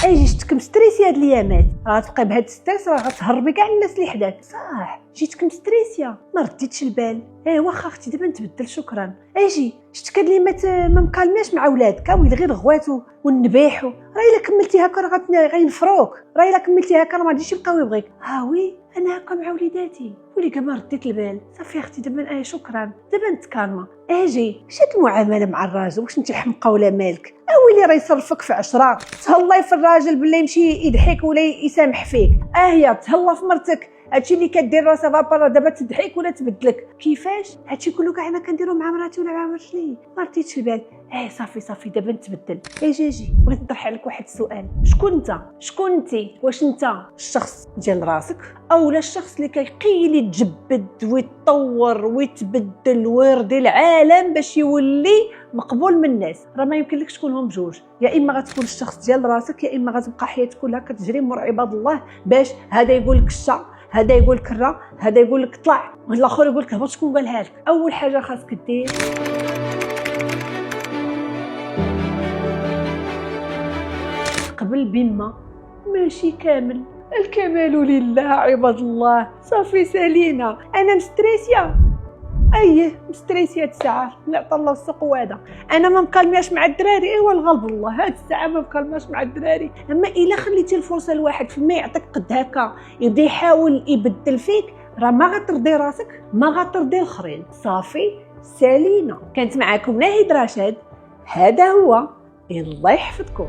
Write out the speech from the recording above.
اجي شتك مستريسيه هاد الايامات، راه تبقى بهاد الستريس راه غتهربي كاع الناس اللي حداك. صح جيتك مستريسيه ما رديتش البال. واخا اختي دابا نتبدل شكرا. اجي شتك هاد الايامات ما مكالماش مع ولادك، ويلي غير غواتو والنباحو، راه الا كملتي هكا راه غينفروك، راه الا كملتي هكا راه ما غاديش يبقاو يبغيك. وي انا هكا مع وليداتي ولي كاع ما رديت البال. صافي اختي دابا شكرا دابا نتكالما. اجي شاد المعامله مع الراجل، واش انت حمقى ولا مالك؟ ويلي راه يصرفك في 10. تهلاي في الراجل بالله يمشي يضحك ولا يسامح فيك. هي تهلا في مرتك، هادشي اللي كدير راسها فابا دابا تضحك ولا تبدلك. كيفاش هادشي كله كاع انا كنديرو مع مراتي ولا مع رجلي؟ ما رديتش البال. صافي دابا نتبدل. اجي بغيت نطرح عليك واحد السؤال. شكون انت؟ واش انت الشخص ديال راسك اولا الشخص اللي كيقيل يتجبد ويتطور ويتبدل ويرضي العالم باش يولي مقبول من الناس؟ راه ما يمكن لك تكونهم بجوج، يا اما غتكون الشخص ديال راسك يا اما غتبقى حياتك كلها كتجري مر عباد الله باش هذا يقول لك الشا، هذا يقول لك الرا، هذا يقول لك طلع، والاخر يقول لك هبط. شكون قالها لك؟ اول حاجه خاصك دير قبل بما ماشي كامل، الكمال لله عباد الله. صافي سالينا. انا مستريسيه مستريسيه هاد الساعه اللي عطا الله السوق هذا. انا ما مكالماش مع الدراري، الغلب الله هاد الساعه ما مكالماش مع الدراري. اما الا خليتي الفرصه لواحد فيما يعطيك قد هكا يبدا يحاول يبدل فيك، راه ما غترضي راسك ما غترضي الاخرين. صافي سالينا. كانت معكم ناهيد رشاد، هذا هو. الله يحفظكم.